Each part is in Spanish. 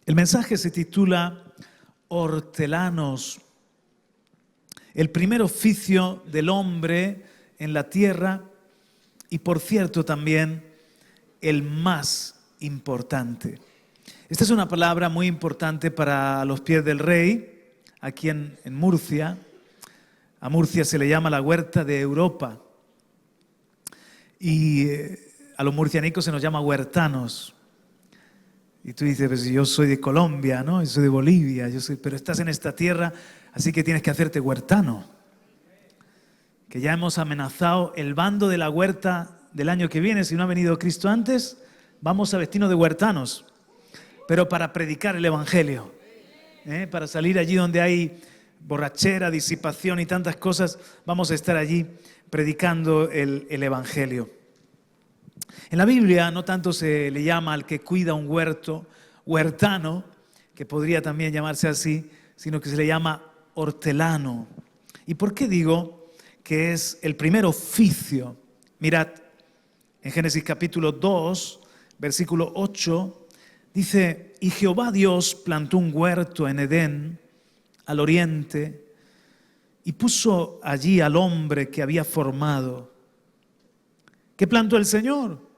El mensaje se titula Hortelanos, el primer oficio del hombre en la tierra y, por cierto, también el más importante. Esta es una palabra muy importante para los pies del rey, aquí en Murcia. A Murcia se le llama la huerta de Europa y a los murcianicos se nos llama huertanos. Y tú dices, pues yo soy de Colombia, ¿no? Yo soy de Bolivia, pero estás en esta tierra, así que tienes que hacerte huertano. Que ya hemos amenazado el bando de la huerta del año que viene. Si no ha venido Cristo antes, vamos a vestirnos de huertanos, pero para predicar el Evangelio, para salir allí donde hay borrachera, disipación y tantas cosas, vamos a estar allí predicando el Evangelio. En la Biblia no tanto se le llama al que cuida un huerto, huertano, que podría también llamarse así, sino que se le llama hortelano. ¿Y por qué digo que es el primer oficio? Mirad, en Génesis capítulo 2, versículo 8, dice, y Jehová Dios plantó un huerto en Edén, al oriente, y puso allí al hombre que había formado. ¿Qué plantó el Señor?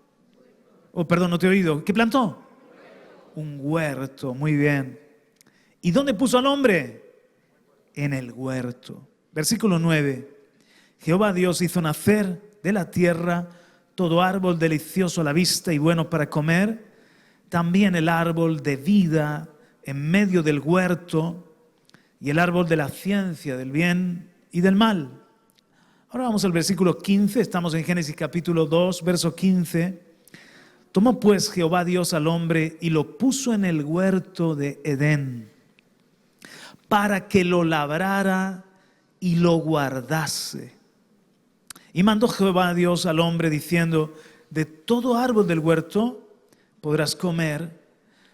Oh, perdón, no te he oído. ¿Qué plantó? Un huerto, muy bien. ¿Y dónde puso al hombre? En el huerto. Versículo 9. Jehová Dios hizo nacer de la tierra todo árbol delicioso a la vista y bueno para comer, también el árbol de vida en medio del huerto y el árbol de la ciencia del bien y del mal. Ahora vamos al versículo 15, estamos en Génesis capítulo 2, verso 15. Tomó pues Jehová Dios al hombre y lo puso en el huerto de Edén para que lo labrara y lo guardase. Y mandó Jehová Dios al hombre diciendo, de todo árbol del huerto podrás comer,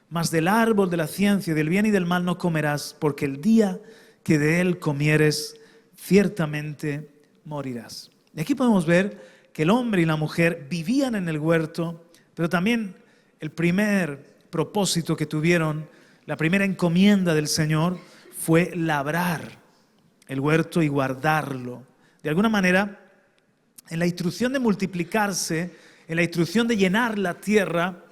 mas del árbol de la ciencia del bien y del mal no comerás, porque el día que de él comieres, ciertamente morirás. Y aquí podemos ver que el hombre y la mujer vivían en el huerto, pero también el primer propósito que tuvieron, la primera encomienda del Señor fue labrar el huerto y guardarlo. De alguna manera, en la instrucción de multiplicarse, en la instrucción de llenar la tierra,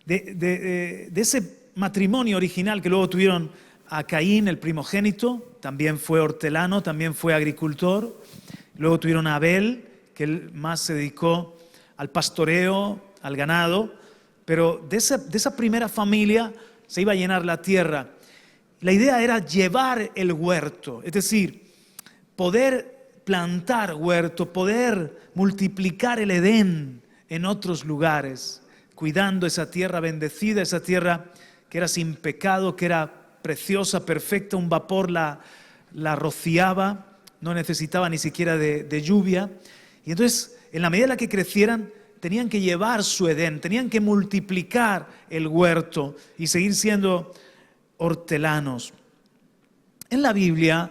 de ese matrimonio original que luego tuvieron a Caín, el primogénito, también fue hortelano, también fue agricultor. Luego tuvieron a Abel, que él más se dedicó al pastoreo, al ganado, pero de esa primera familia se iba a llenar la tierra. La idea era llevar el huerto, es decir, poder plantar huerto, poder multiplicar el Edén en otros lugares, cuidando esa tierra bendecida, esa tierra que era sin pecado, que era preciosa, perfecta, un vapor la rociaba, no necesitaba ni siquiera de lluvia. Y entonces, en la medida en la que crecieran, tenían que llevar su Edén, tenían que multiplicar el huerto y seguir siendo hortelanos. En la Biblia,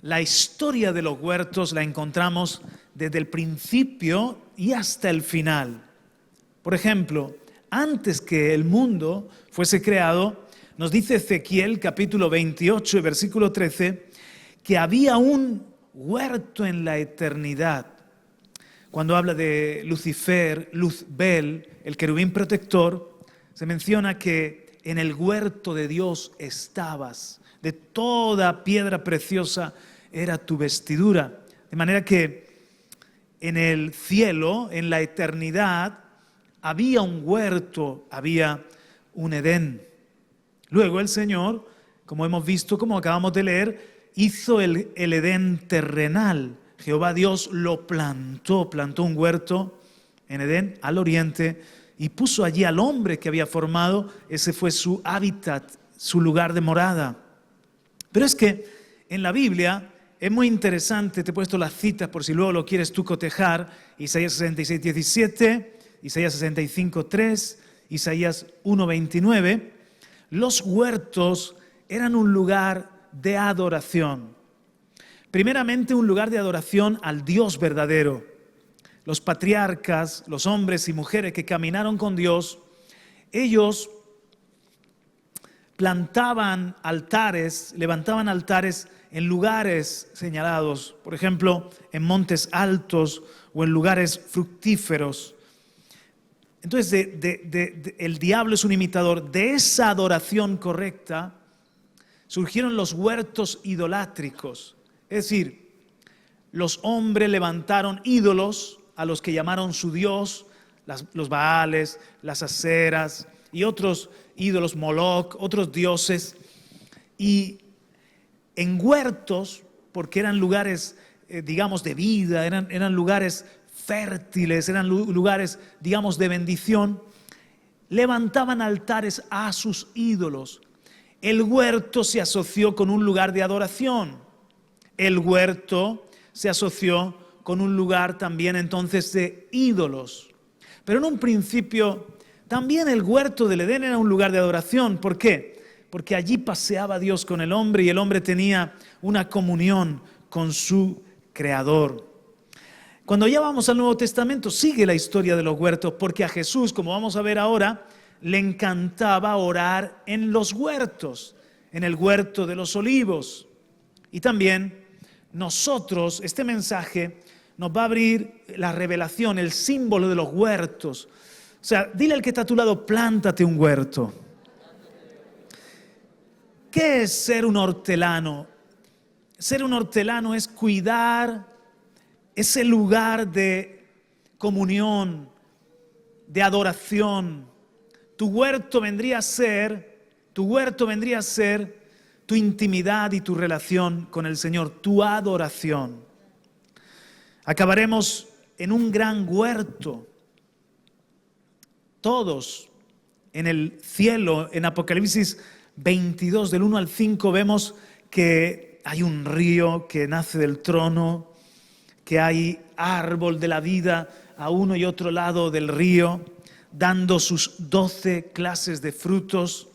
la historia de los huertos la encontramos desde el principio y hasta el final. Por ejemplo, antes que el mundo fuese creado, nos dice Ezequiel capítulo 28, versículo 13, que había un huerto en la eternidad. Cuando habla de Lucifer, Luzbel, el querubín protector, se menciona que en el huerto de Dios estabas. De toda piedra preciosa era tu vestidura. De manera que en el cielo, en la eternidad, había un huerto, había un Edén. Luego el Señor, como hemos visto, como acabamos de leer, hizo el Edén terrenal. Jehová Dios lo plantó un huerto en Edén, al oriente, y puso allí al hombre que había formado. Ese fue su hábitat, su lugar de morada. Pero es que en la Biblia es muy interesante, te he puesto las citas por si luego lo quieres tú cotejar, Isaías 66, 17, Isaías 65, 3, Isaías 1, 29. Los huertos eran un lugar de adoración. Primeramente, un lugar de adoración al Dios verdadero. Los patriarcas, los hombres y mujeres que caminaron con Dios, ellos plantaban altares, levantaban altares en lugares señalados, por ejemplo, en montes altos o en lugares fructíferos. Entonces, el diablo es un imitador. De esa adoración correcta surgieron los huertos idolátricos. Es decir, los hombres levantaron ídolos a los que llamaron su Dios, los Baales, las Aseras y otros ídolos, Moloc, otros dioses. Y en huertos, porque eran lugares, digamos, de vida, eran lugares fértiles, eran lugares, digamos, de bendición, levantaban altares a sus ídolos. El huerto se asoció con un lugar de adoración. El huerto se asoció con un lugar también entonces de ídolos. Pero en un principio también el huerto del Edén era un lugar de adoración. ¿Por qué? Porque allí paseaba Dios con el hombre y el hombre tenía una comunión con su Creador. Cuando ya vamos al Nuevo Testamento sigue la historia de los huertos, porque a Jesús, como vamos a ver ahora, le encantaba orar en los huertos, en el huerto de los olivos. Y también nosotros, este mensaje nos va a abrir la revelación, el símbolo de los huertos. O sea, dile al que está a tu lado, plántate un huerto. ¿Qué es ser un hortelano? Ser un hortelano es cuidar ese lugar de comunión, de adoración. Tu huerto vendría a ser tu intimidad y tu relación con el Señor, tu adoración. Acabaremos en un gran huerto, todos en el cielo. En Apocalipsis 22, del 1 al 5, vemos que hay un río que nace del trono, que hay árbol de la vida a uno y otro lado del río, dando sus 12 clases de frutos.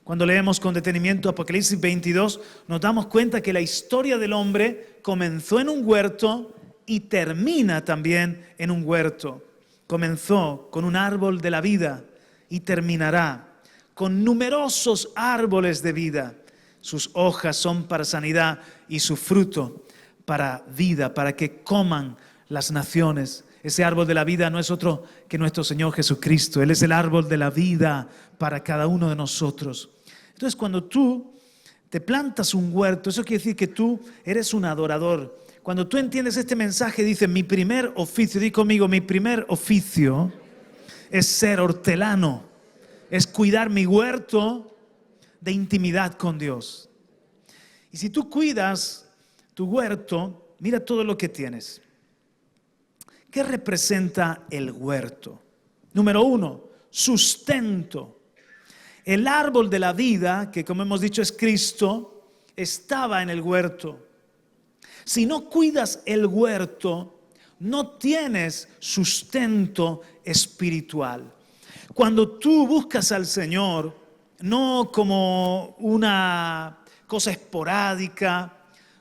Cuando leemos con detenimiento Apocalipsis 22, nos damos cuenta que la historia del hombre comenzó en un huerto y termina también en un huerto. Comenzó con un árbol de la vida y terminará con numerosos árboles de vida. Sus hojas son para sanidad y su fruto para vida, para que coman las naciones. Ese árbol de la vida no es otro que nuestro Señor Jesucristo. Él es el árbol de la vida para cada uno de nosotros. Entonces, cuando tú te plantas un huerto, eso quiere decir que tú eres un adorador. Cuando tú entiendes este mensaje, dice, mi primer oficio, di conmigo, mi primer oficio es ser hortelano, es cuidar mi huerto de intimidad con Dios. Y si tú cuidas tu huerto, mira todo lo que tienes. ¿Qué representa el huerto? Número 1, sustento. El árbol de la vida, que como hemos dicho es Cristo, estaba en el huerto. Si no cuidas el huerto, no tienes sustento espiritual. Cuando tú buscas al Señor, no como una cosa esporádica,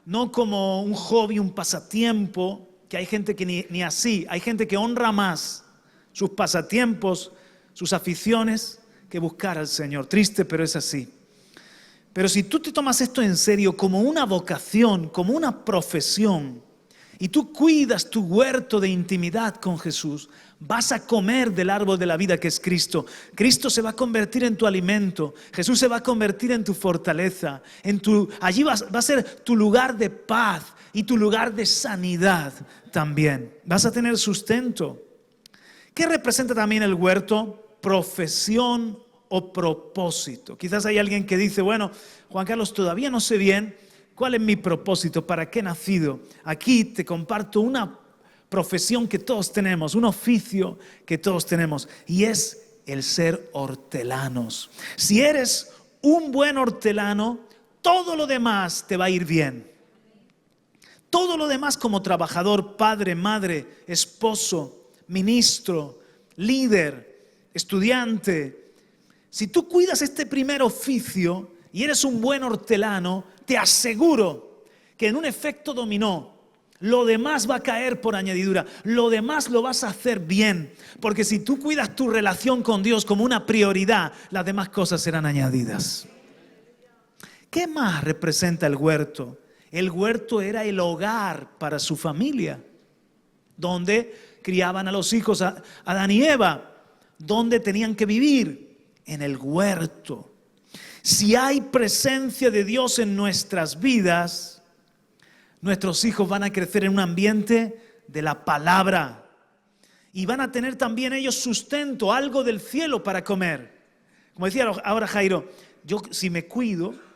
no como un hobby, un pasatiempo, que hay gente que ni así, hay gente que honra más sus pasatiempos, sus aficiones, que buscar al Señor. Triste, pero es así. Pero si tú te tomas esto en serio como una vocación, como una profesión, y tú cuidas tu huerto de intimidad con Jesús, vas a comer del árbol de la vida que es Cristo. Cristo se va a convertir en tu alimento. Jesús se va a convertir en tu fortaleza. Allí va a ser tu lugar de paz y tu lugar de sanidad también. Vas a tener sustento. ¿Qué representa también el huerto? Profesión o propósito. Quizás hay alguien que dice, bueno, Juan Carlos, todavía no sé bien cuál es mi propósito, para qué he nacido. Aquí te comparto una profesión que todos tenemos, un oficio que todos tenemos, y es el ser hortelanos. Si eres un buen hortelano, todo lo demás te va a ir bien. Todo lo demás como trabajador, padre, madre, esposo, ministro, líder, estudiante. Si tú cuidas este primer oficio y eres un buen hortelano, te aseguro que en un efecto dominó, lo demás va a caer por añadidura. Lo demás lo vas a hacer bien. Porque si tú cuidas tu relación con Dios como una prioridad, las demás cosas serán añadidas. ¿Qué más representa el huerto? El huerto era el hogar para su familia, donde criaban a los hijos, a Adán y Eva, donde tenían que vivir, en el huerto. Si hay presencia de Dios en nuestras vidas, nuestros hijos van a crecer en un ambiente de la palabra y van a tener también ellos sustento, algo del cielo para comer. Como decía ahora Jairo, yo si me cuido,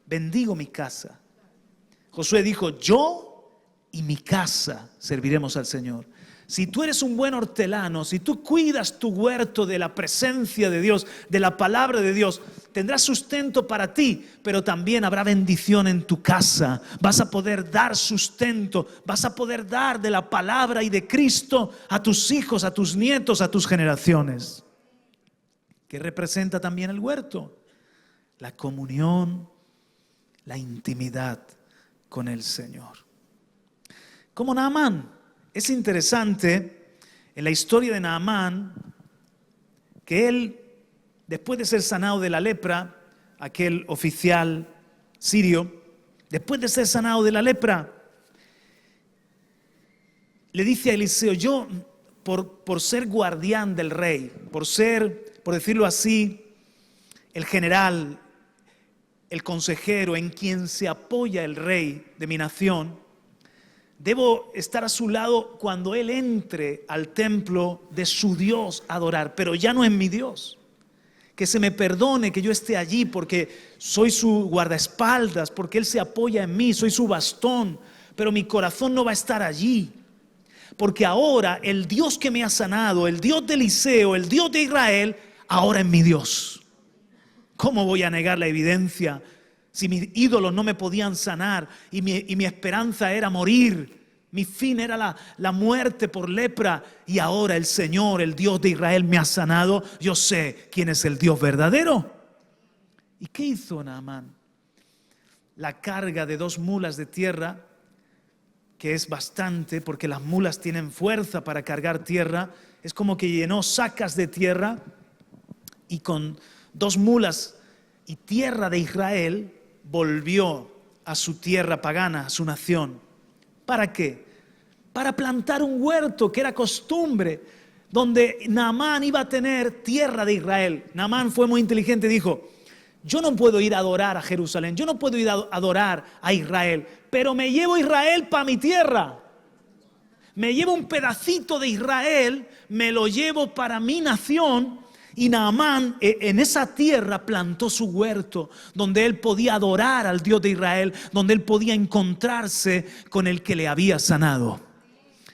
bendigo mi casa. Josué dijo, yo y mi casa serviremos al Señor. Si tú eres un buen hortelano, si tú cuidas tu huerto de la presencia de Dios, de la palabra de Dios, tendrás sustento para ti, pero también habrá bendición en tu casa. Vas a poder dar sustento, vas a poder dar de la palabra y de Cristo a tus hijos, a tus nietos, a tus generaciones. ¿Qué representa también el huerto? La comunión, la intimidad con el Señor. Como Naamán. Es interesante en la historia de Naamán que él, después de ser sanado de la lepra, aquel oficial sirio, después de ser sanado de la lepra, le dice a Eliseo, yo por ser guardián del rey, por ser, por decirlo así, el general, el consejero en quien se apoya el rey de mi nación, debo estar a su lado cuando él entre al templo de su Dios a adorar, pero ya no es mi Dios. Que se me perdone que yo esté allí porque soy su guardaespaldas, porque él se apoya en mí, soy su bastón, pero mi corazón no va a estar allí. Porque ahora el Dios que me ha sanado, el Dios de Eliseo, el Dios de Israel, ahora es mi Dios. ¿Cómo voy a negar la evidencia? Si mis ídolos no me podían sanar y mi esperanza era morir, mi fin era la muerte por lepra, y ahora el Señor, el Dios de Israel, me ha sanado, yo sé quién es el Dios verdadero. ¿Y qué hizo Naamán? La carga de 2 mulas de tierra, que es bastante porque las mulas tienen fuerza para cargar tierra, es como que llenó sacas de tierra y con 2 mulas y tierra de Israel volvió a su tierra pagana, a su nación. ¿Para qué? Para plantar un huerto que era costumbre, donde Naamán iba a tener tierra de Israel. Naamán fue muy inteligente y dijo, yo no puedo ir a adorar a Jerusalén, yo no puedo ir a adorar a Israel, pero me llevo Israel para mi tierra. Me llevo un pedacito de Israel, me lo llevo para mi nación. Y Naamán en esa tierra plantó su huerto, donde él podía adorar al Dios de Israel, donde él podía encontrarse con el que le había sanado.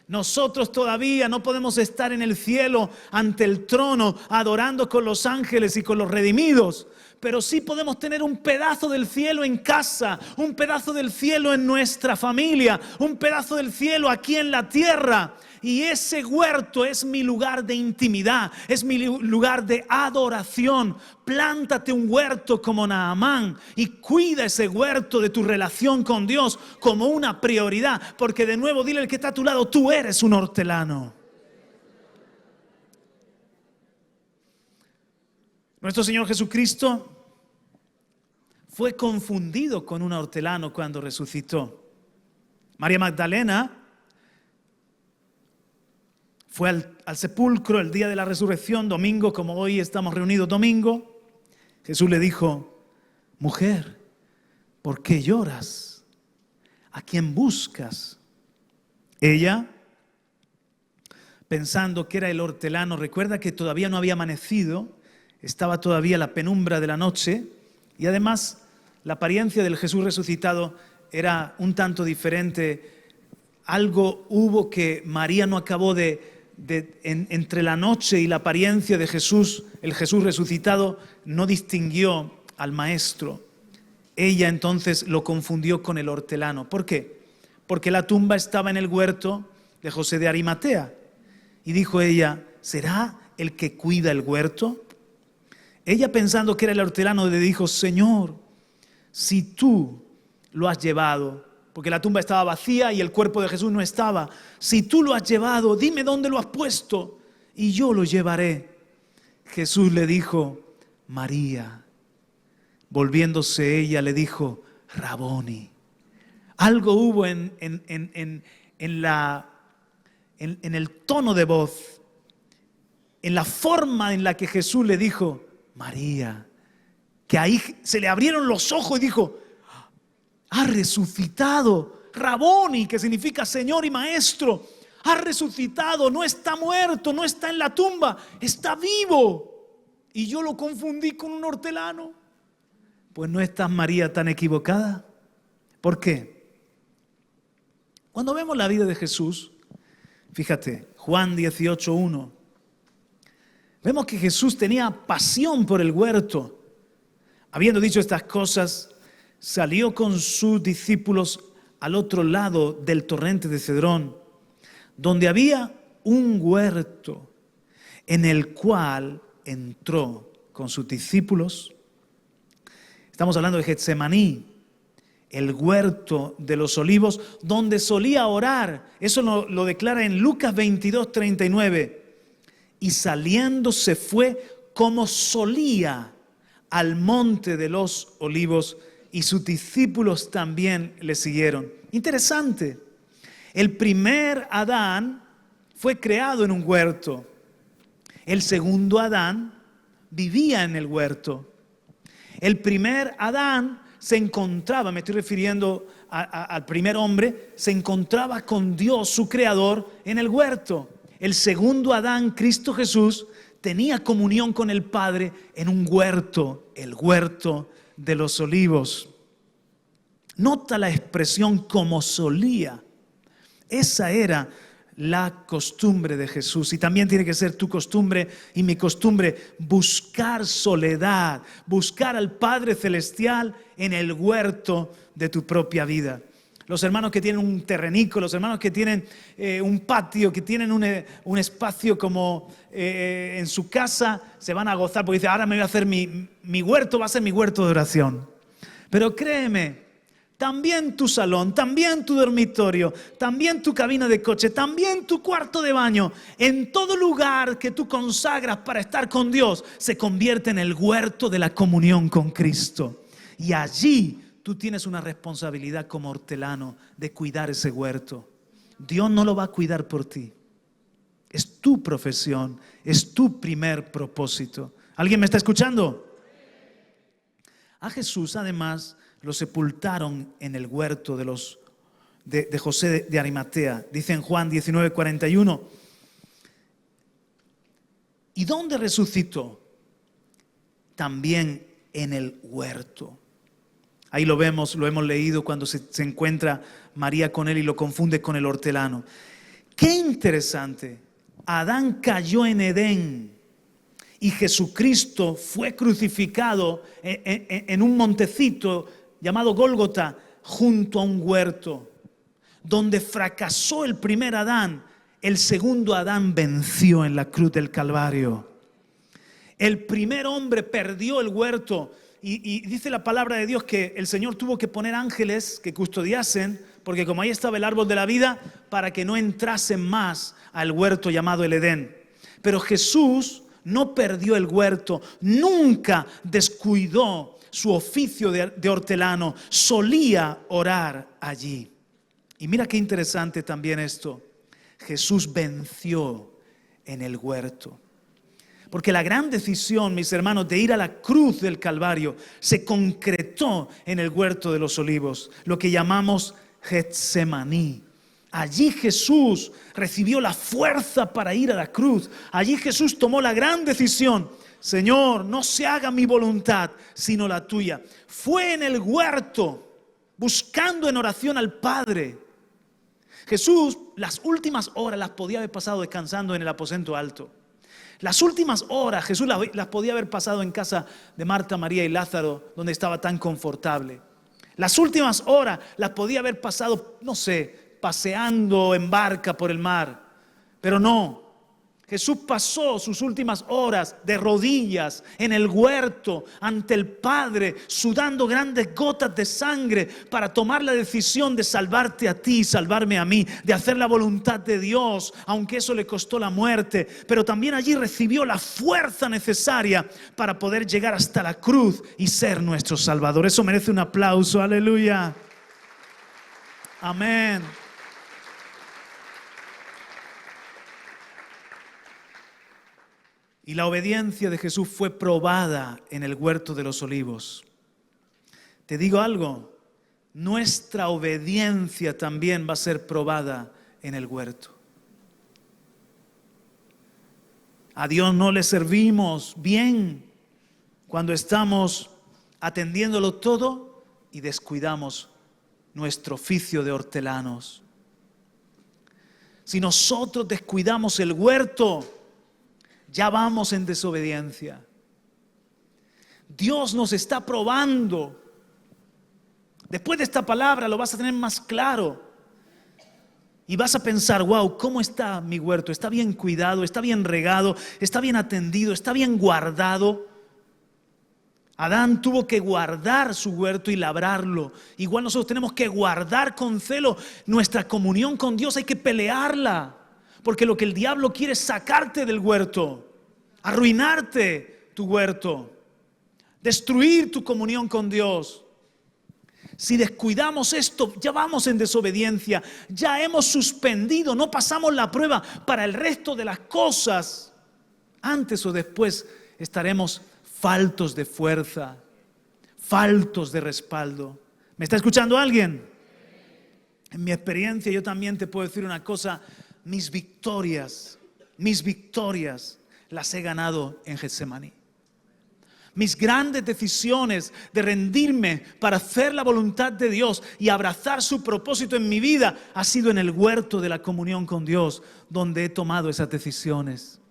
Nosotros todavía no podemos estar en el cielo ante el trono adorando con los ángeles y con los redimidos, pero sí podemos tener un pedazo del cielo en casa, un pedazo del cielo en nuestra familia, un pedazo del cielo aquí en la tierra. Y ese huerto es mi lugar de intimidad, es mi lugar de adoración. Plántate un huerto como Naamán y cuida ese huerto de tu relación con Dios como una prioridad. Porque de nuevo, dile al que está a tu lado, tú eres un hortelano. Nuestro Señor Jesucristo fue confundido con un hortelano cuando resucitó. María Magdalena fue al sepulcro el día de la resurrección, domingo, como hoy estamos reunidos domingo. Jesús le dijo, mujer, ¿por qué lloras? ¿A quién buscas? Ella, pensando que era el hortelano, recuerda que todavía no había amanecido, estaba todavía la penumbra de la noche, y además la apariencia del Jesús resucitado era un tanto diferente. Algo hubo que María no acabó entre la noche y la apariencia de Jesús, el Jesús resucitado, no distinguió al maestro. Ella entonces lo confundió con el hortelano. ¿Por qué? Porque la tumba estaba en el huerto de José de Arimatea. Y dijo ella, ¿será el que cuida el huerto? Ella, pensando que era el hortelano, le dijo, Señor, si tú lo has llevado, porque la tumba estaba vacía y el cuerpo de Jesús no estaba. Si tú lo has llevado, dime dónde lo has puesto y yo lo llevaré. Jesús le dijo, María. Volviéndose ella le dijo, Raboni. Algo hubo en el tono de voz, en la forma en la que Jesús le dijo, María, que ahí se le abrieron los ojos y dijo, ha resucitado, Raboni, que significa Señor y Maestro, ha resucitado, no está muerto, no está en la tumba, está vivo. Y yo lo confundí con un hortelano. Pues no estás, María, tan equivocada. ¿Por qué? Cuando vemos la vida de Jesús, fíjate, Juan 18:1, vemos que Jesús tenía pasión por el huerto. Habiendo dicho estas cosas, salió con sus discípulos al otro lado del torrente de Cedrón, donde había un huerto, en el cual entró con sus discípulos. Estamos hablando de Getsemaní, el huerto de los olivos, donde solía orar. Eso lo declara en Lucas 22:39. Y saliendo se fue como solía al monte de los olivos, y sus discípulos también le siguieron. Interesante. El primer Adán fue creado en un huerto. El segundo Adán vivía en el huerto. El primer Adán se encontraba, me estoy refiriendo al primer hombre, se encontraba con Dios, su creador, en el huerto. El segundo Adán, Cristo Jesús, tenía comunión con el Padre en un huerto, el huerto de los olivos. Nota la expresión como solía. Esa era la costumbre de Jesús, y también tiene que ser tu costumbre y mi costumbre, buscar soledad, buscar al Padre Celestial en el huerto de tu propia vida. Los hermanos que tienen un terrenico, los hermanos que tienen un patio, que tienen un espacio como en su casa, se van a gozar porque dicen, ahora me voy a hacer mi huerto, va a ser mi huerto de oración. Pero créeme, también tu salón, también tu dormitorio, también tu cabina de coche, también tu cuarto de baño, en todo lugar que tú consagras para estar con Dios, se convierte en el huerto de la comunión con Cristo. Y allí tú tienes una responsabilidad como hortelano de cuidar ese huerto. Dios no lo va a cuidar por ti. Es tu profesión, es tu primer propósito. ¿Alguien me está escuchando? A Jesús, además, lo sepultaron en el huerto de José de Arimatea. Dice en Juan 19:41. ¿Y dónde resucitó? También en el huerto. Ahí lo vemos, lo hemos leído cuando se encuentra María con él y lo confunde con el hortelano. Qué interesante. Adán cayó en Edén y Jesucristo fue crucificado en un montecito llamado Gólgota, junto a un huerto. Donde fracasó el primer Adán, el segundo Adán venció en la cruz del Calvario. El primer hombre perdió el huerto y dice la palabra de Dios que el Señor tuvo que poner ángeles que custodiasen, porque como ahí estaba el árbol de la vida, para que no entrasen más al huerto llamado el Edén. Pero Jesús no perdió el huerto, nunca descuidó su oficio de hortelano, solía orar allí. Y mira qué interesante también esto. Jesús venció en el huerto. Porque la gran decisión, mis hermanos, de ir a la cruz del Calvario se concretó en el huerto de los olivos, lo que llamamos Getsemaní. Allí Jesús recibió la fuerza para ir a la cruz. Allí Jesús tomó la gran decisión. Señor, no se haga mi voluntad, sino la tuya. Fue en el huerto, buscando en oración al Padre. Jesús, las últimas horas las podía haber pasado descansando en el aposento alto. Las últimas horas Jesús las podía haber pasado en casa de Marta, María y Lázaro, donde estaba tan confortable. Las últimas horas las podía haber pasado, no sé, paseando en barca por el mar. Pero no. Jesús pasó sus últimas horas de rodillas en el huerto ante el Padre, sudando grandes gotas de sangre para tomar la decisión de salvarte a ti, salvarme a mí, de hacer la voluntad de Dios, aunque eso le costó la muerte. Pero también allí recibió la fuerza necesaria para poder llegar hasta la cruz y ser nuestro Salvador. Eso merece un aplauso, aleluya. Amén. Y la obediencia de Jesús fue probada en el huerto de los olivos. Te digo algo, nuestra obediencia también va a ser probada en el huerto. A Dios no le servimos bien cuando estamos atendiéndolo todo y descuidamos nuestro oficio de hortelanos. Si nosotros descuidamos el huerto, ya vamos en desobediencia. Dios nos está probando. Después de esta palabra lo vas a tener más claro. Y vas a pensar, wow, ¿cómo está mi huerto? ¿Está bien cuidado? ¿Está bien regado? ¿Está bien atendido? ¿Está bien guardado? Adán tuvo que guardar su huerto y labrarlo. Igual nosotros tenemos que guardar con celo nuestra comunión con Dios. Hay que pelearla. Porque lo que el diablo quiere es sacarte del huerto, arruinarte tu huerto, destruir tu comunión con Dios. Si descuidamos esto, ya vamos en desobediencia, ya hemos suspendido, no pasamos la prueba para el resto de las cosas. Antes o después estaremos faltos de fuerza, faltos de respaldo. ¿Me está escuchando alguien? En mi experiencia yo también te puedo decir una cosa. Mis victorias las he ganado en Getsemaní. Mis grandes decisiones de rendirme para hacer la voluntad de Dios y abrazar su propósito en mi vida ha sido en el huerto de la comunión con Dios, donde he tomado esas decisiones.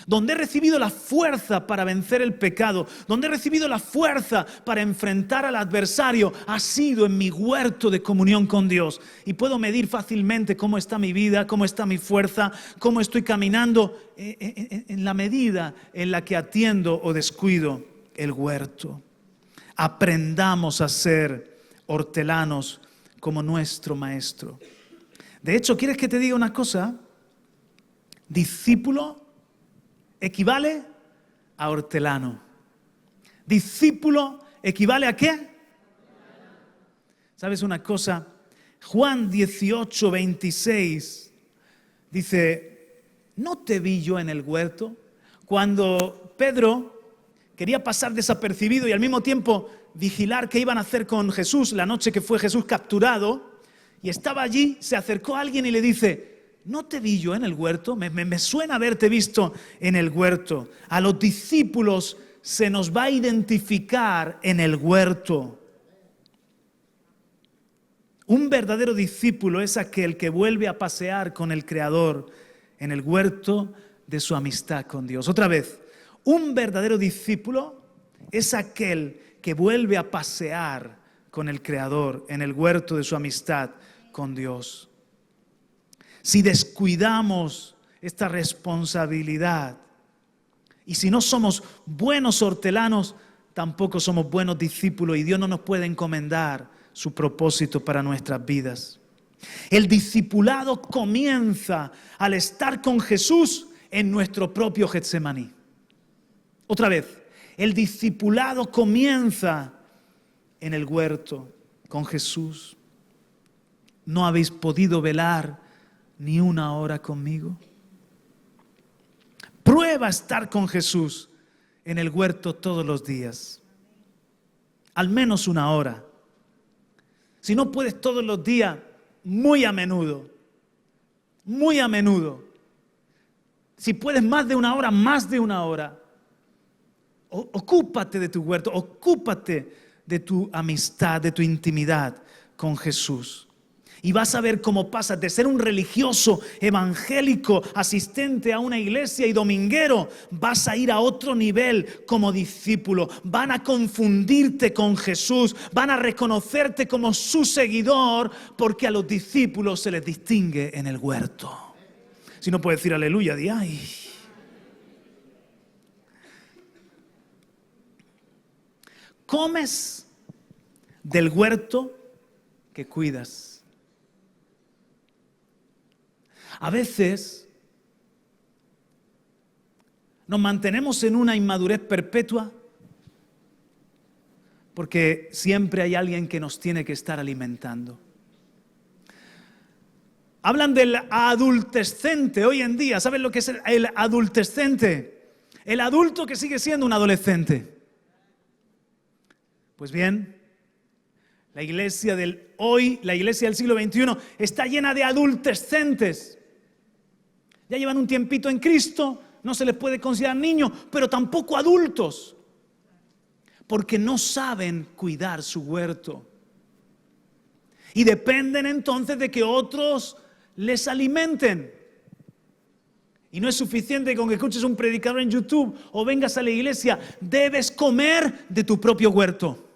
Donde he recibido la fuerza para vencer el pecado, donde he recibido la fuerza para enfrentar al adversario, ha sido en mi huerto de comunión con Dios. Y puedo medir fácilmente cómo está mi vida, cómo está mi fuerza, cómo estoy caminando en la medida en la que atiendo o descuido el huerto. Aprendamos a ser hortelanos como nuestro maestro. De hecho, ¿quieres que te diga una cosa? Discípulo equivale a hortelano. Discípulo equivale a ¿qué? ¿Sabes una cosa? Juan 18:26 dice, ¿no te vi yo en el huerto? Cuando Pedro quería pasar desapercibido y al mismo tiempo vigilar qué iban a hacer con Jesús la noche que fue Jesús capturado, y estaba allí, se acercó a alguien y le dice, ¿no te vi yo en el huerto? Me suena haberte visto en el huerto. A los discípulos se nos va a identificar en el huerto. Un verdadero discípulo es aquel que vuelve a pasear con el Creador en el huerto de su amistad con Dios. Otra vez, un verdadero discípulo es aquel que vuelve a pasear con el Creador en el huerto de su amistad con Dios. Si descuidamos esta responsabilidad y si no somos buenos hortelanos, tampoco somos buenos discípulos y Dios no nos puede encomendar su propósito para nuestras vidas. El discipulado comienza al estar con Jesús en nuestro propio Getsemaní. Otra vez, el discipulado comienza en el huerto con Jesús. ¿No habéis podido velar ni una hora conmigo? Prueba estar con Jesús en el huerto todos los días. Al menos una hora. Si no puedes todos los días, muy a menudo. Muy a menudo. Si puedes más de una hora, más de una hora. Ocúpate de tu huerto, ocúpate de tu amistad, de tu intimidad con Jesús. Y vas a ver cómo pasas de ser un religioso evangélico, asistente a una iglesia y dominguero, vas a ir a otro nivel como discípulo. Van a confundirte con Jesús, van a reconocerte como su seguidor, porque a los discípulos se les distingue en el huerto. Si no puedes decir aleluya, di ay. Comes del huerto que cuidas. A veces nos mantenemos en una inmadurez perpetua porque siempre hay alguien que nos tiene que estar alimentando. Hablan del adultescente hoy en día. ¿Saben lo que es el adultescente? El adulto que sigue siendo un adolescente. Pues bien, la iglesia del hoy, la iglesia del siglo XXI, está llena de adultescentes. Ya llevan un tiempito en Cristo, no se les puede considerar niños, pero tampoco adultos, porque no saben cuidar su huerto. Y dependen entonces de que otros les alimenten. Y no es suficiente con que escuches un predicador en YouTube o vengas a la iglesia. Debes comer de tu propio huerto.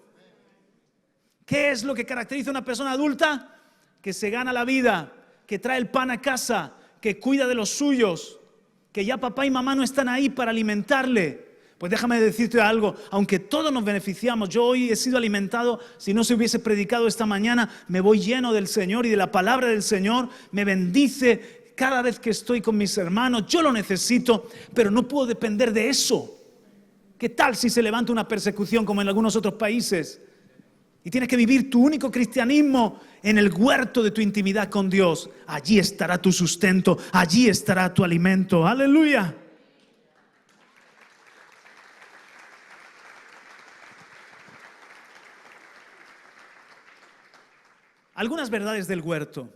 ¿Qué es lo que caracteriza a una persona adulta? Que se gana la vida, que trae el pan a casa, que cuida de los suyos, que ya papá y mamá no están ahí para alimentarle. Pues déjame decirte algo, aunque todos nos beneficiamos, yo hoy he sido alimentado, si no se hubiese predicado esta mañana, me voy lleno del Señor y de la palabra del Señor, me bendice cada vez que estoy con mis hermanos, yo lo necesito, pero no puedo depender de eso. ¿Qué tal si se levanta una persecución como en algunos otros países? Y tienes que vivir tu único cristianismo en el huerto de tu intimidad con Dios. Allí estará tu sustento, allí estará tu alimento. ¡Aleluya! Algunas verdades del huerto.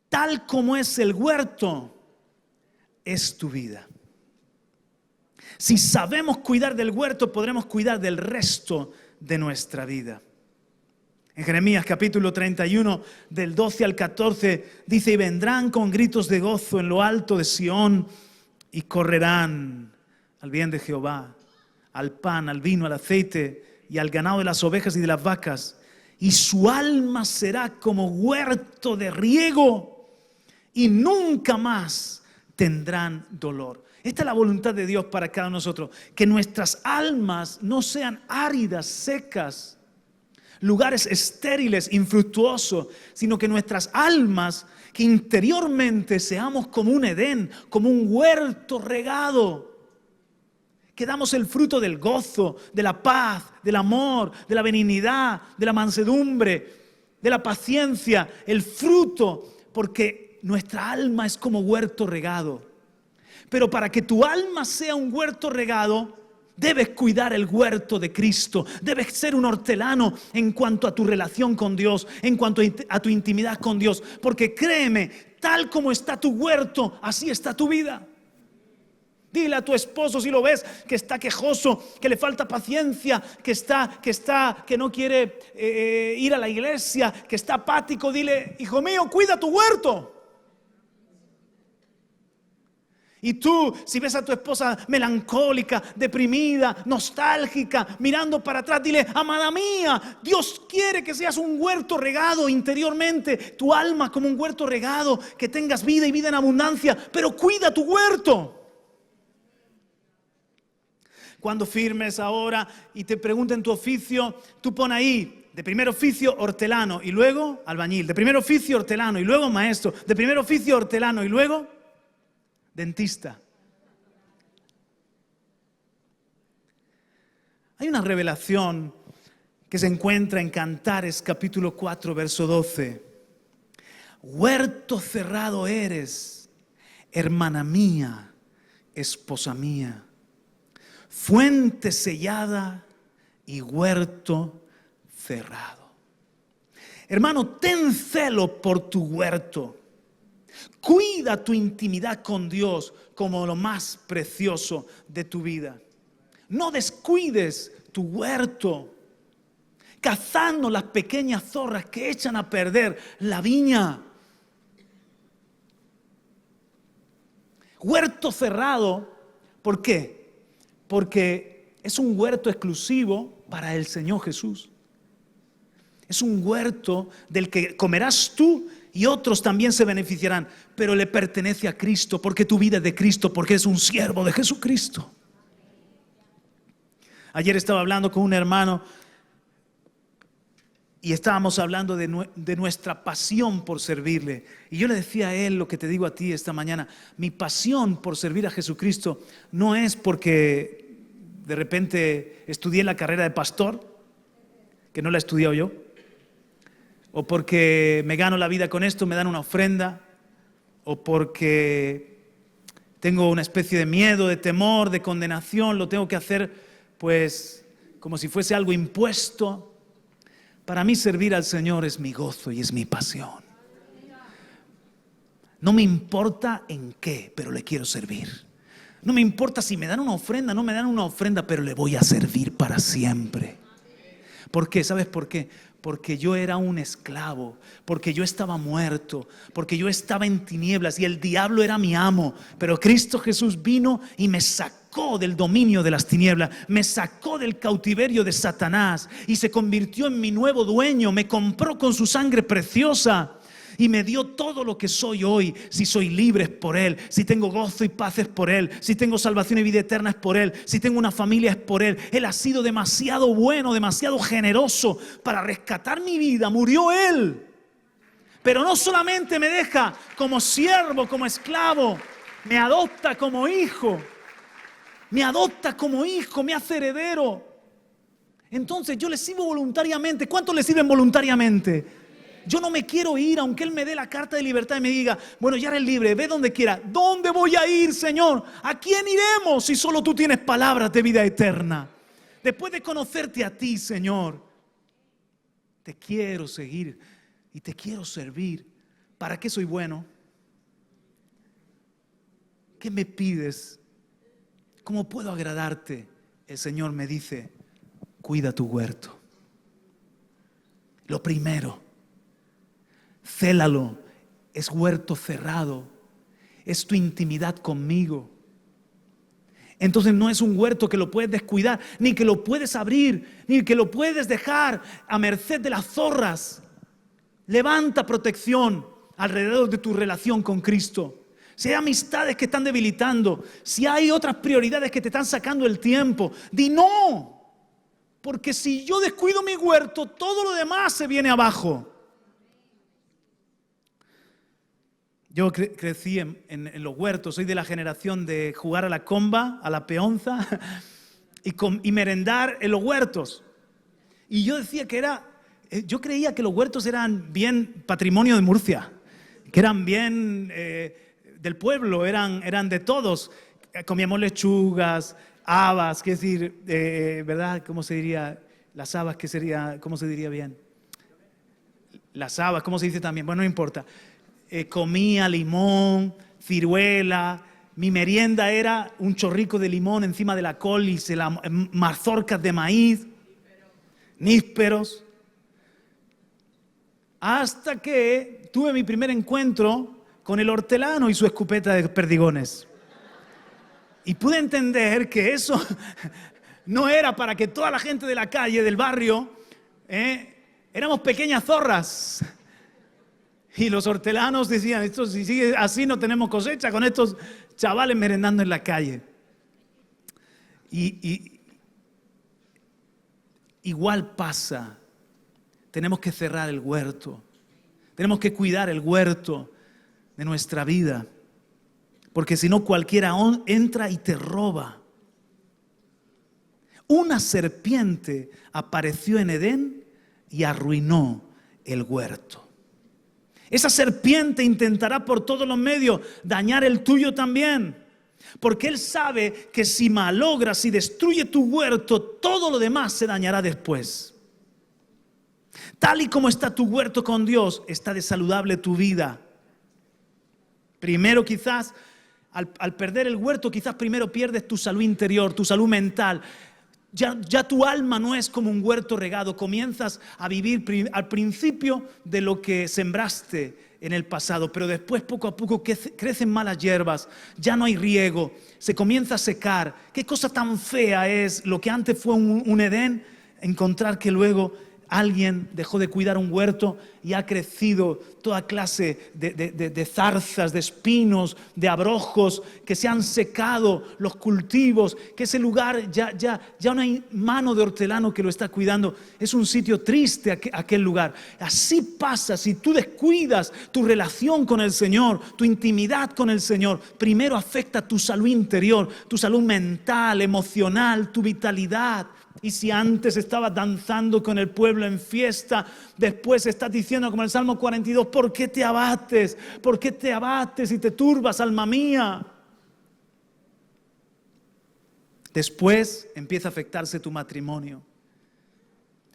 Tal como es el huerto, es tu vida. Si sabemos cuidar del huerto, podremos cuidar del resto de nuestra vida. En Jeremías capítulo 31, del 12 al 14, dice: y vendrán con gritos de gozo en lo alto de Sión y correrán al bien de Jehová, al pan, al vino, al aceite y al ganado de las ovejas y de las vacas. Y su alma será como huerto de riego y nunca más tendrán dolor. Esta es la voluntad de Dios para cada uno de nosotros, que nuestras almas no sean áridas, secas, lugares estériles, infructuosos, sino que nuestras almas, que interiormente seamos como un Edén, como un huerto regado, que damos el fruto del gozo, de la paz, del amor, de la benignidad, de la mansedumbre, de la paciencia, el fruto, porque nuestra alma es como huerto regado. Pero para que tu alma sea un huerto regado, debes cuidar el huerto de Cristo. Debes ser un hortelano en cuanto a tu relación con Dios, en cuanto a tu intimidad con Dios. Porque créeme, tal como está tu huerto, así está tu vida. Dile a tu esposo, si lo ves, que está quejoso, que le falta paciencia, que no quiere ir a la iglesia, que está apático. Dile: hijo mío, cuida tu huerto. Y tú, si ves a tu esposa melancólica, deprimida, nostálgica, mirando para atrás, dile: amada mía, Dios quiere que seas un huerto regado interiormente, tu alma como un huerto regado, que tengas vida y vida en abundancia, pero cuida tu huerto. Cuando firmes ahora y te pregunten tu oficio, tú pon ahí: de primer oficio, hortelano, y luego albañil; de primer oficio, hortelano, y luego maestro; de primer oficio, hortelano, y luego dentista. Hay una revelación que se encuentra en Cantares capítulo 4, verso 12. Huerto cerrado eres, hermana mía, esposa mía. Fuente sellada y huerto cerrado. Hermano, ten celo por tu huerto. Cuida tu intimidad con Dios como lo más precioso de tu vida. No descuides tu huerto, cazando las pequeñas zorras que echan a perder la viña. Huerto cerrado, ¿por qué? Porque es un huerto exclusivo para el Señor Jesús. Es un huerto del que comerás tú y otros también se beneficiarán, pero le pertenece a Cristo, porque tu vida es de Cristo, porque es un siervo de Jesucristo. Ayer estaba hablando con un hermano y estábamos hablando de nuestra pasión por servirle. Y yo le decía a él lo que te digo a ti esta mañana. Mi pasión por servir a Jesucristo no es porque de repente estudié la carrera de pastor, que no la he estudiado yo, o porque me gano la vida con esto, me dan una ofrenda, o porque tengo una especie de miedo, de temor, de condenación, lo tengo que hacer pues como si fuese algo impuesto. Para mí servir al Señor es mi gozo y es mi pasión. No me importa en qué, pero le quiero servir. No me importa si me dan una ofrenda, no me dan una ofrenda, pero le voy a servir para siempre. ¿Por qué? ¿Sabes por qué? Porque yo era un esclavo, porque yo estaba muerto, porque yo estaba en tinieblas y el diablo era mi amo. Pero Cristo Jesús vino y me sacó del dominio de las tinieblas, me sacó del cautiverio de Satanás y se convirtió en mi nuevo dueño, me compró con su sangre preciosa. Y me dio todo lo que soy hoy. Si soy libre es por Él. Si tengo gozo y paz es por Él. Si tengo salvación y vida eterna es por Él. Si tengo una familia es por Él. Él ha sido demasiado bueno, demasiado generoso para rescatar mi vida. Murió Él. Pero no solamente me deja como siervo, como esclavo. Me adopta como hijo. Me adopta como hijo, me hace heredero. Entonces yo le sirvo voluntariamente. ¿Cuántos le sirven voluntariamente? Yo no me quiero ir, aunque Él me dé la carta de libertad y me diga, bueno, ya eres libre, ve donde quiera. ¿Dónde voy a ir, Señor? ¿A quién iremos si solo tú tienes palabras de vida eterna? Después de conocerte a ti, Señor, te quiero seguir y te quiero servir. ¿Para qué soy bueno? ¿Qué me pides? ¿Cómo puedo agradarte? El Señor me dice, cuida tu huerto. Lo primero. Célalo, es huerto cerrado, es tu intimidad conmigo. Entonces no es un huerto que lo puedes descuidar, ni que lo puedes abrir, ni que lo puedes dejar a merced de las zorras. Levanta protección alrededor de tu relación con Cristo. Si hay amistades que están debilitando, si hay otras prioridades que te están sacando el tiempo, di no, porque si yo descuido mi huerto, todo lo demás se viene abajo. Yo crecí en los huertos, soy de la generación de jugar a la comba, a la peonza y merendar en los huertos. Y yo decía yo creía que los huertos eran bien patrimonio de Murcia, que eran bien del pueblo, eran de todos. Comíamos lechugas, habas, ¿qué decir? ¿Verdad? ¿Cómo se diría? Las habas, ¿cómo se diría bien? Las habas, ¿cómo se dice también? Bueno, no importa. Comía limón, ciruela. Mi merienda era un chorrico de limón encima de la col y mazorcas de maíz, nísperos. Hasta que tuve mi primer encuentro con el hortelano y su escopeta de perdigones. Y pude entender que eso no era para que toda la gente de la calle, del barrio, éramos pequeñas zorras. Y los hortelanos decían, esto si sigue así no tenemos cosecha con estos chavales merendando en la calle. Y igual pasa, tenemos que cerrar el huerto, tenemos que cuidar el huerto de nuestra vida, porque si no cualquiera entra y te roba. Una serpiente apareció en Edén y arruinó el huerto. Esa serpiente intentará por todos los medios dañar el tuyo también. Porque Él sabe que si malogras, si destruye tu huerto, todo lo demás se dañará después. Tal y como está tu huerto con Dios, está de saludable tu vida. Primero quizás, al perder el huerto, quizás primero pierdes tu salud interior, tu salud mental. Ya tu alma no es como un huerto regado. Comienzas a vivir al principio de lo que sembraste en el pasado, pero después poco a poco crecen malas hierbas, ya no hay riego, se comienza a secar. Qué cosa tan fea es lo que antes fue un Edén, encontrar que luego alguien dejó de cuidar un huerto y ha crecido toda clase de zarzas, de espinos, de abrojos, que se han secado los cultivos, que ese lugar ya no hay mano de hortelano que lo está cuidando. Es un sitio triste aquel lugar. Así pasa si tú descuidas tu relación con el Señor, tu intimidad con el Señor. Primero afecta tu salud interior, tu salud mental, emocional, tu vitalidad. Y si antes estabas danzando con el pueblo en fiesta, después estás diciendo como el Salmo 42, ¿por qué te abates? ¿Por qué te abates y te turbas, alma mía? Después empieza a afectarse tu matrimonio.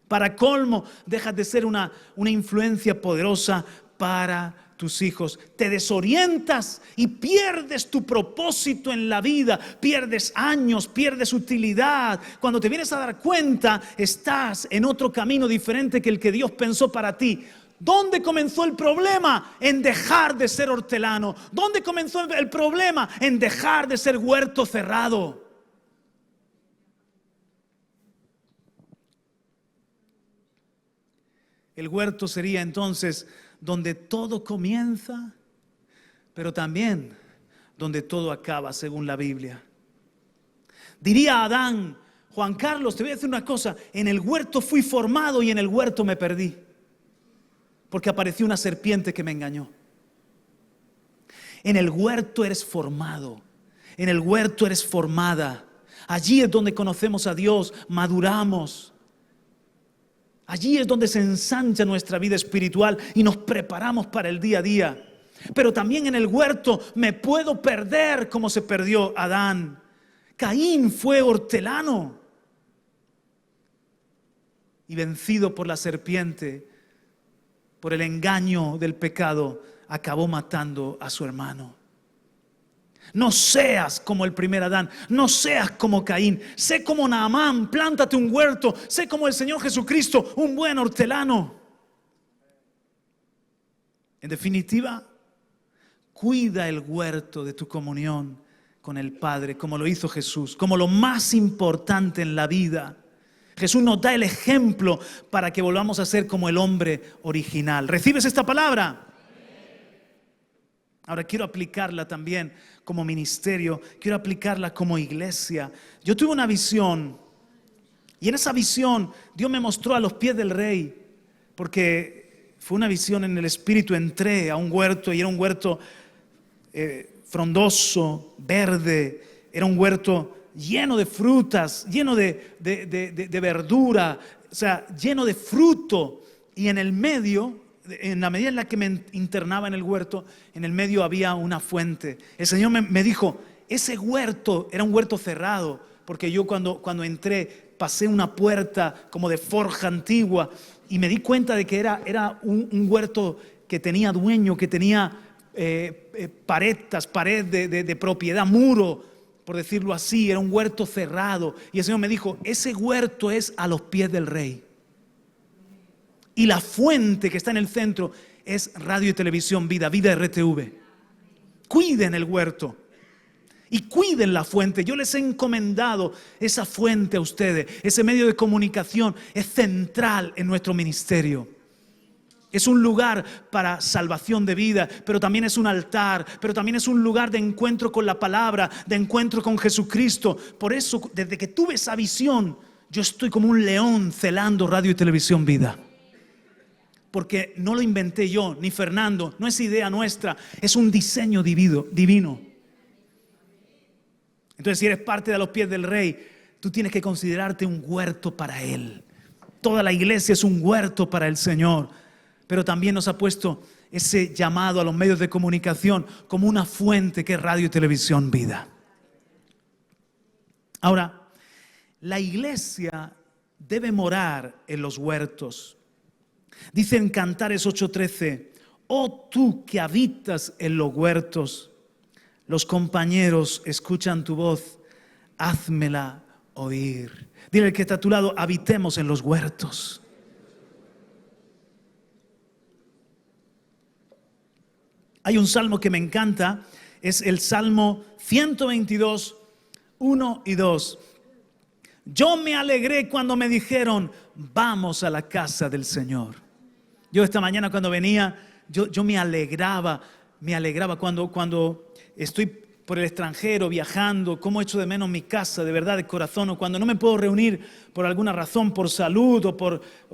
Para colmo, dejas de ser una influencia poderosa para tus hijos. Te desorientas y pierdes tu propósito en la vida, pierdes años, pierdes utilidad. Cuando te vienes a dar cuenta, estás en otro camino diferente que el que Dios pensó para ti. ¿Dónde comenzó el problema? En dejar de ser hortelano. ¿Dónde comenzó el problema? En dejar de ser huerto cerrado. El huerto sería entonces donde todo comienza, pero también donde todo acaba, según la Biblia. Diría Adán, Juan Carlos, te voy a decir una cosa, en el huerto fui formado y en el huerto me perdí, porque apareció una serpiente que me engañó. En el huerto eres formado, en el huerto eres formada. Allí es donde conocemos a Dios, maduramos. Allí es donde se ensancha nuestra vida espiritual y nos preparamos para el día a día. Pero también en el huerto me puedo perder como se perdió Adán. Caín fue hortelano y vencido por la serpiente, por el engaño del pecado, acabó matando a su hermano. No seas como el primer Adán, no seas como Caín, sé como Naamán, plántate un huerto, sé como el Señor Jesucristo, un buen hortelano. En definitiva, cuida el huerto de tu comunión con el Padre, como lo hizo Jesús, como lo más importante en la vida. Jesús nos da el ejemplo para que volvamos a ser como el hombre original. ¿Recibes esta palabra? Ahora quiero aplicarla también como ministerio, quiero aplicarla como iglesia. Yo tuve una visión y en esa visión Dios me mostró a los pies del Rey, porque fue una visión en el Espíritu. Entré a un huerto y era un huerto frondoso, verde, era un huerto lleno de frutas, lleno de verdura, o sea, lleno de fruto, y en el medio, en la medida en la que me internaba en el huerto, en el medio había una fuente. El Señor me dijo, ese huerto era un huerto cerrado, porque yo cuando entré pasé una puerta como de forja antigua y me di cuenta de que era un huerto que tenía dueño, que tenía pared de propiedad, muro, por decirlo así. Era un huerto cerrado y el Señor me dijo, ese huerto es a los pies del Rey. Y la fuente que está en el centro es Radio y Televisión Vida, Vida RTV. Cuiden el huerto y cuiden la fuente. Yo les he encomendado esa fuente a ustedes. Ese medio de comunicación es central en nuestro ministerio. Es un lugar para salvación de vida, pero también es un altar, pero también es un lugar de encuentro con la palabra, de encuentro con Jesucristo. Por eso, desde que tuve esa visión, yo estoy como un león celando Radio y Televisión Vida. Porque no lo inventé yo, ni Fernando, no es idea nuestra, es un diseño divino. Entonces, si eres parte de los pies del Rey, tú tienes que considerarte un huerto para Él. Toda la iglesia es un huerto para el Señor, pero también nos ha puesto ese llamado a los medios de comunicación como una fuente que es Radio y Televisión Vida. Ahora, la iglesia debe morar en los huertos. Dice en Cantares 8:13, oh tú que habitas en los huertos, los compañeros escuchan tu voz, házmela oír. Dile al que está a tu lado, habitemos en los huertos. Hay un salmo que me encanta, es el Salmo 122, 1 y 2. Yo me alegré cuando me dijeron, vamos a la casa del Señor. Yo esta mañana cuando venía, yo me alegraba cuando estoy por el extranjero viajando, cómo echo de menos mi casa, de verdad, de corazón, o cuando no me puedo reunir por alguna razón, por salud o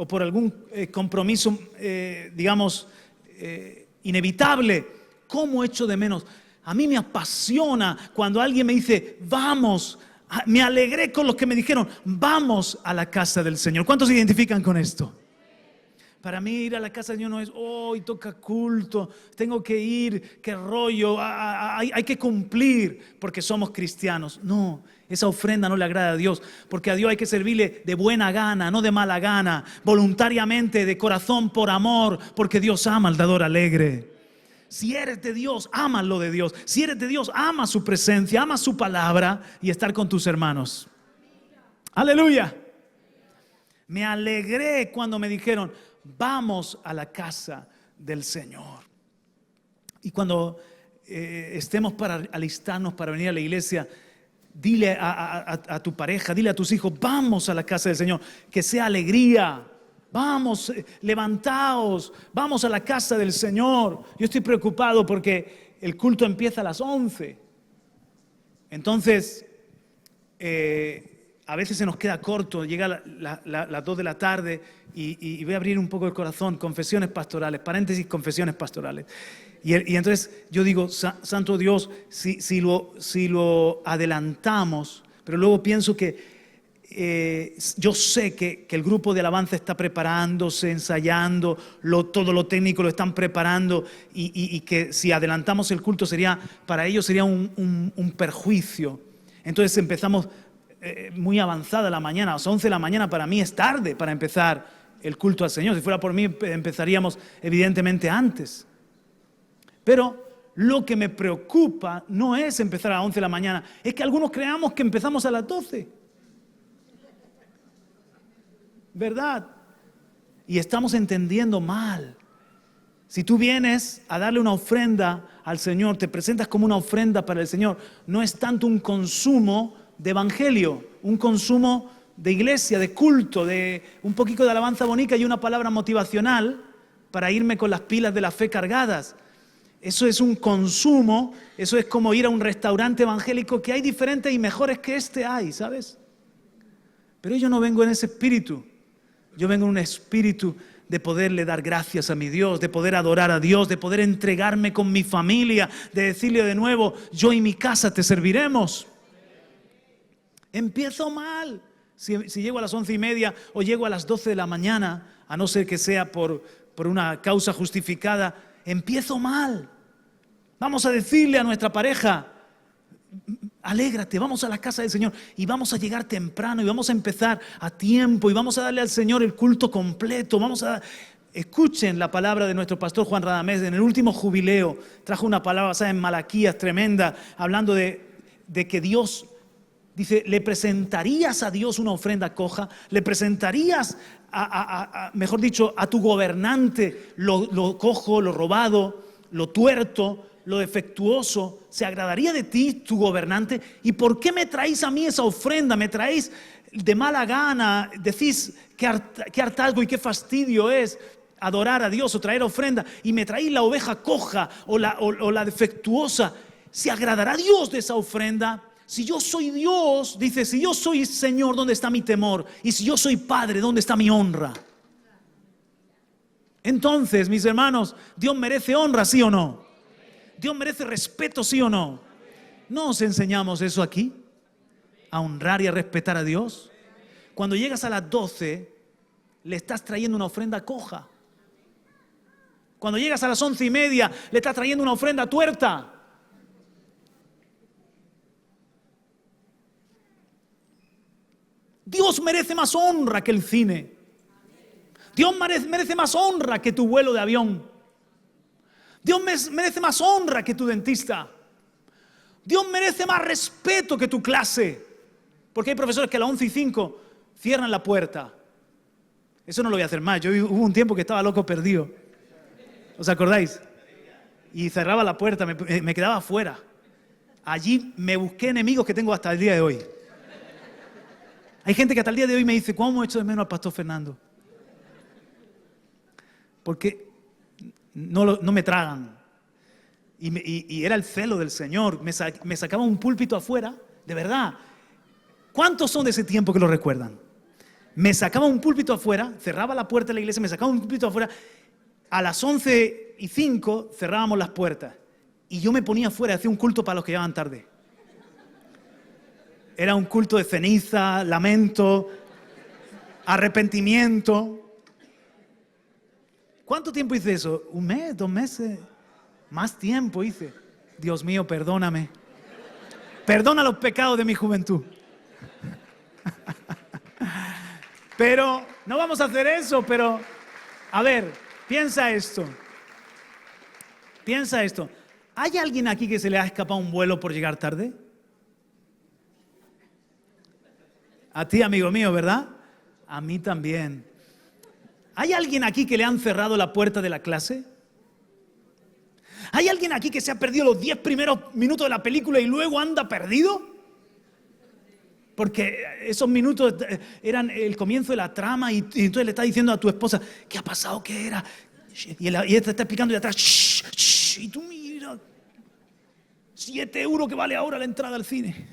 por algún compromiso, inevitable. ¿Cómo echo de menos? A mí me apasiona cuando alguien me dice, vamos. Me alegré con los que me dijeron, vamos a la casa del Señor. ¿Cuántos se identifican con esto? Para mí ir a la casa del Señor no es, hoy toca culto, tengo que ir, qué rollo, hay que cumplir porque somos cristianos. No, esa ofrenda no le agrada a Dios, porque a Dios hay que servirle de buena gana, no de mala gana, voluntariamente, de corazón, por amor, porque Dios ama al dador alegre. Si eres de Dios, ama lo de Dios. Si eres de Dios, ama su presencia, ama su palabra y estar con tus hermanos. Aleluya. Me alegré cuando me dijeron, vamos a la casa del Señor. Y cuando estemos para alistarnos para venir a la iglesia, dile a tu pareja, dile a tus hijos, vamos a la casa del Señor, que sea alegría. Vamos, levantaos, vamos a la casa del Señor. Yo estoy preocupado porque el culto empieza a las 11. Entonces, a veces se nos queda corto, llega las 2 de la tarde y voy a abrir un poco el corazón, confesiones pastorales, paréntesis, confesiones pastorales. Y entonces yo digo, Santo Dios, si lo adelantamos, pero luego pienso que yo sé que el grupo de alabanza está preparándose, ensayando, todo lo técnico lo están preparando y que si adelantamos el culto para ellos sería un perjuicio. Entonces empezamos muy avanzada la mañana, a las 11 de la mañana para mí es tarde para empezar el culto al Señor. Si fuera por mí empezaríamos evidentemente antes. Pero lo que me preocupa no es empezar a las 11 de la mañana, es que algunos creamos que empezamos a las 12. ¿Verdad? Y estamos entendiendo mal. Si tú vienes a darle una ofrenda al Señor, te presentas como una ofrenda para el Señor, no es tanto un consumo de evangelio, un consumo de iglesia, de culto, de un poquito de alabanza bonita y una palabra motivacional para irme con las pilas de la fe cargadas. Eso es un consumo, eso es como ir a un restaurante evangélico que hay diferentes y mejores que hay, ¿sabes? Pero yo no vengo en ese espíritu. Yo vengo en un espíritu de poderle dar gracias a mi Dios, de poder adorar a Dios, de poder entregarme con mi familia, de decirle de nuevo, yo y mi casa te serviremos. Empiezo mal. Si llego a las 11:30 o llego a las 12 de la mañana, a no ser que sea por una causa justificada, empiezo mal. Vamos a decirle a nuestra pareja, alégrate, vamos a la casa del Señor y vamos a llegar temprano y vamos a empezar a tiempo y vamos a darle al Señor el culto completo. Escuchen la palabra de nuestro pastor Juan Radamés. En el último jubileo trajo una palabra basada en Malaquías tremenda, hablando de que Dios dice, ¿le presentarías a Dios una ofrenda coja? ¿Le presentarías, mejor dicho, a tu gobernante lo cojo, lo robado, lo tuerto, lo defectuoso? ¿Se agradaría de ti tu gobernante? ¿Y por qué me traéis a mí esa ofrenda? ¿Me traéis de mala gana? Decís qué hartazgo y qué fastidio es adorar a Dios o traer ofrenda, y me traéis la oveja coja o la defectuosa. ¿Se agradará Dios de esa ofrenda? Si yo soy Dios, dice, si yo soy Señor, ¿dónde está mi temor? Y si yo soy Padre, ¿dónde está mi honra? Entonces, mis hermanos, ¿Dios merece honra, sí o no? ¿Dios merece respeto, sí o no? ¿No os enseñamos eso aquí? A honrar y a respetar a Dios. Cuando llegas a las 12, le estás trayendo una ofrenda coja. Cuando llegas a las 11:30, le estás trayendo una ofrenda tuerta. Dios merece más honra que el cine. Dios merece más honra que tu vuelo de avión. Dios merece más honra que tu dentista. Dios merece más respeto que tu clase. Porque hay profesores que a las 11:05 cierran la puerta. Eso no lo voy a hacer más. Hubo un tiempo que estaba loco perdido. ¿Os acordáis? Y cerraba la puerta, me quedaba afuera. Allí me busqué enemigos que tengo hasta el día de hoy. Hay gente que hasta el día de hoy me dice, ¿cómo he hecho de menos al pastor Fernando? porque no me tragan. Y era el celo del Señor. Me sacaba un púlpito afuera, de verdad. ¿Cuántos son de ese tiempo que lo recuerdan? Me sacaba un púlpito afuera, cerraba la puerta de la iglesia, me sacaba un púlpito afuera. A las 11:05 cerrábamos las puertas. Y yo me ponía afuera, hacía un culto para los que llegaban tarde. Era un culto de ceniza, lamento, arrepentimiento. ¿Cuánto tiempo hice eso? ¿1 mes? ¿2 meses? Más tiempo hice. Dios mío, perdóname. Perdona los pecados de mi juventud. Pero no vamos a hacer eso, pero a ver, piensa esto. Piensa esto. ¿Hay alguien aquí que se le ha escapado un vuelo por llegar tarde? A ti, amigo mío, ¿verdad? A mí también. ¿Hay alguien aquí que le han cerrado la puerta de la clase? ¿Hay alguien aquí que se ha perdido los 10 primeros minutos de la película y luego anda perdido? Porque esos minutos eran el comienzo de la trama y entonces le está diciendo a tu esposa, ¿qué ha pasado? ¿Qué era? Y él te está explicando de atrás, y tú mira, 7 euros que vale ahora la entrada al cine.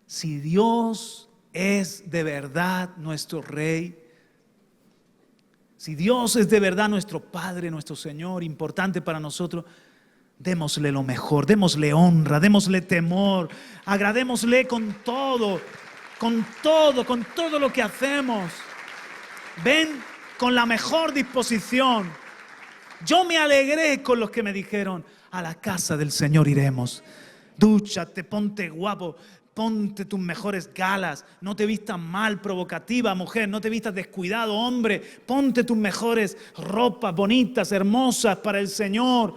Si Dios es de verdad nuestro Rey, si Dios es de verdad nuestro Padre, nuestro Señor, importante para nosotros, démosle lo mejor, démosle honra, démosle temor, agradémosle con todo lo que hacemos. Ven con la mejor disposición. Yo me alegré con los que me dijeron, a la casa del Señor iremos. Dúchate, ponte guapo, ponte tus mejores galas, no te vistas mal, provocativa, mujer, no te vistas descuidado, hombre, ponte tus mejores ropas bonitas, hermosas para el Señor.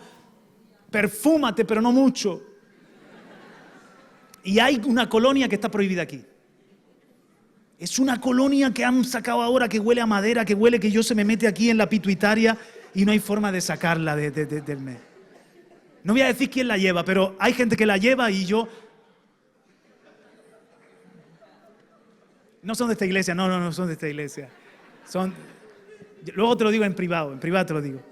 Perfúmate, pero no mucho. Y hay una colonia que está prohibida aquí. Es una colonia que han sacado ahora que huele a madera, que huele que yo se me mete aquí en la pituitaria y no hay forma de sacarla del mes. No voy a decir quién la lleva, pero hay gente que la lleva y yo... No son de esta iglesia, no son de esta iglesia. Luego te lo digo en privado te lo digo.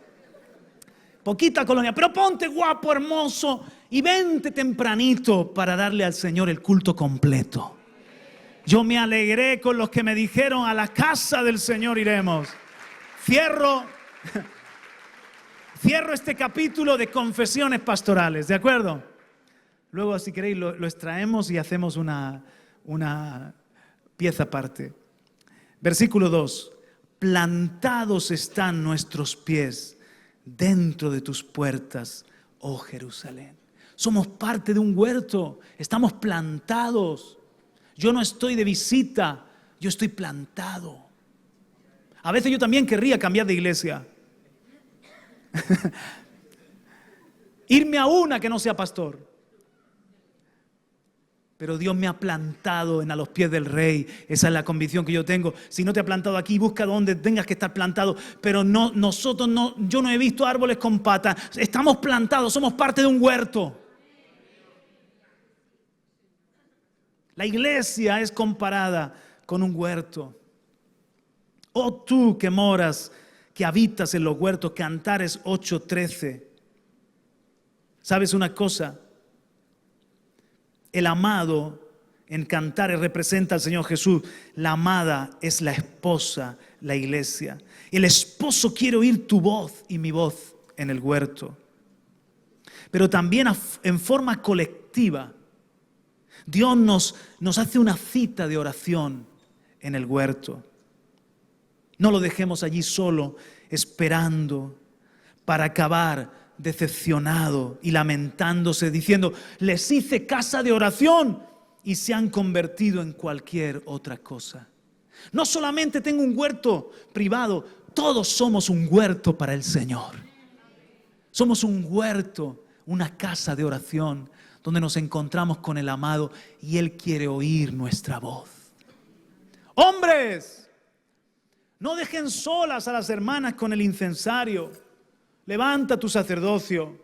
Poquita colonia, pero ponte guapo, hermoso y vente tempranito para darle al Señor el culto completo. Yo me alegré con los que me dijeron, a la casa del Señor iremos. Cierro este capítulo de confesiones pastorales, ¿de acuerdo? Luego, si queréis, lo extraemos y hacemos una pieza aparte. Versículo 2. Plantados están nuestros pies dentro de tus puertas, oh Jerusalén. Somos parte de un huerto, estamos plantados. Yo no estoy de visita, yo estoy plantado. A veces yo también querría cambiar de iglesia. Irme a una que no sea pastor. Pero Dios me ha plantado a los pies del Rey. Esa es la convicción que yo tengo. Si no te ha plantado aquí, busca donde tengas que estar plantado. Pero yo no he visto árboles con patas. Estamos plantados, somos parte de un huerto. La iglesia es comparada con un huerto. Oh tú que moras, que habitas en los huertos, Cantares 8:13. ¿Sabes una cosa? El amado en Cantares representa al Señor Jesús. La amada es la esposa, la iglesia. El esposo quiere oír tu voz y mi voz en el huerto. Pero también en forma colectiva, Dios nos hace una cita de oración en el huerto. No lo dejemos allí solo, esperando para acabar decepcionado y lamentándose, diciendo, les hice casa de oración y se han convertido en cualquier otra cosa. No solamente tengo un huerto privado, todos somos un huerto para el Señor. Somos un huerto, una casa de oración, donde nos encontramos con el amado y Él quiere oír nuestra voz. Hombres, no dejen solas a las hermanas con el incensario. Levanta tu sacerdocio.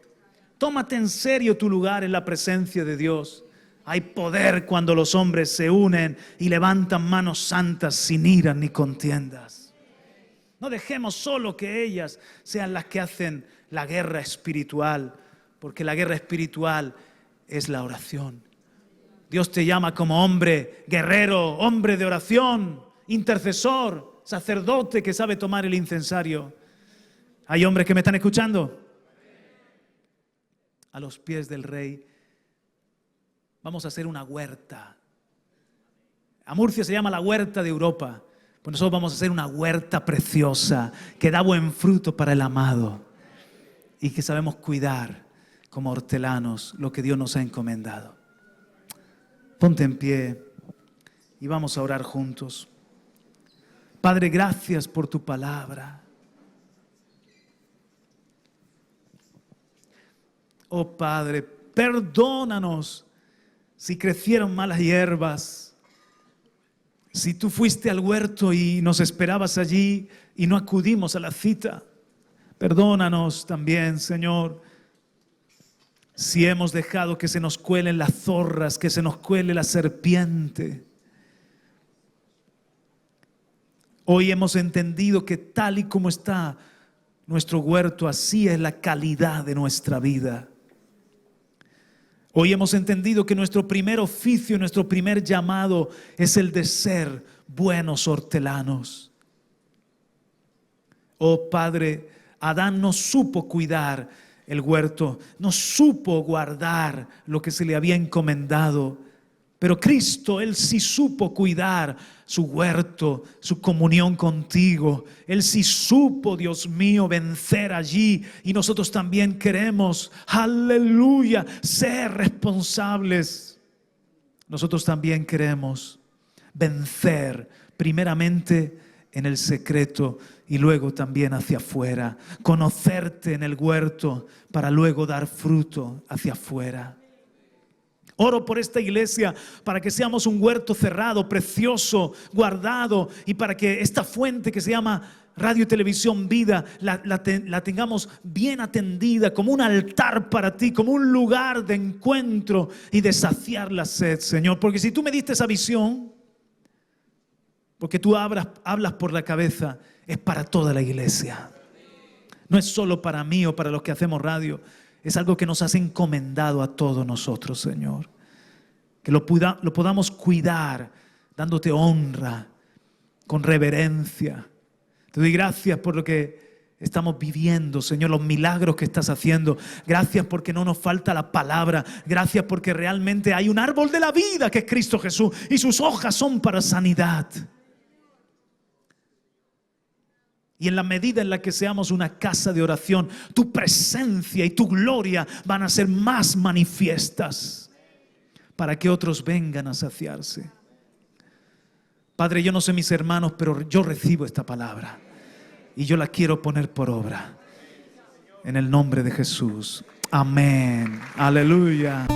Tómate en serio tu lugar en la presencia de Dios. Hay poder cuando los hombres se unen y levantan manos santas sin ira ni contiendas. No dejemos solo que ellas sean las que hacen la guerra espiritual, porque la guerra espiritual es la oración. Dios te llama como hombre guerrero, hombre de oración, intercesor, sacerdote que sabe tomar el incensario. ¿Hay hombres que me están escuchando? A los pies del Rey vamos a hacer una huerta. A Murcia se llama la huerta de Europa. Pues nosotros vamos a hacer una huerta preciosa que da buen fruto para el amado y que sabemos cuidar como hortelanos lo que Dios nos ha encomendado. Ponte en pie y vamos a orar juntos. Padre, gracias por tu palabra. Oh Padre, perdónanos si crecieron malas hierbas, si tú fuiste al huerto y nos esperabas allí y no acudimos a la cita. Perdónanos también, Señor, si hemos dejado que se nos cuelen las zorras, que se nos cuele la serpiente. Hoy hemos entendido que tal y como está nuestro huerto, así es la calidad de nuestra vida. Hoy hemos entendido que nuestro primer oficio, nuestro primer llamado es el de ser buenos hortelanos. Oh Padre, Adán no supo cuidar el huerto, no supo guardar lo que se le había encomendado. Pero Cristo, Él sí supo cuidar su huerto, su comunión contigo. Él sí supo, Dios mío, vencer allí. Y nosotros también queremos, aleluya, ser responsables. Nosotros también queremos vencer primeramente en el secreto y luego también hacia afuera. Conocerte en el huerto para luego dar fruto hacia afuera. Oro por esta iglesia para que seamos un huerto cerrado, precioso, guardado, y para que esta fuente que se llama Radio y Televisión Vida la tengamos bien atendida como un altar para ti, como un lugar de encuentro y de saciar la sed, Señor. Porque si tú me diste esa visión, porque tú hablas por la cabeza, es para toda la iglesia. No es solo para mí o para los que hacemos radio. Es algo que nos has encomendado a todos nosotros, Señor. Que lo podamos cuidar, dándote honra, con reverencia. Te doy gracias por lo que estamos viviendo, Señor, los milagros que estás haciendo. Gracias porque no nos falta la palabra. Gracias porque realmente hay un árbol de la vida que es Cristo Jesús y sus hojas son para sanidad. Y en la medida en la que seamos una casa de oración, tu presencia y tu gloria van a ser más manifiestas para que otros vengan a saciarse. Padre, yo no sé mis hermanos, pero yo recibo esta palabra y yo la quiero poner por obra. En el nombre de Jesús. Amén. Aleluya.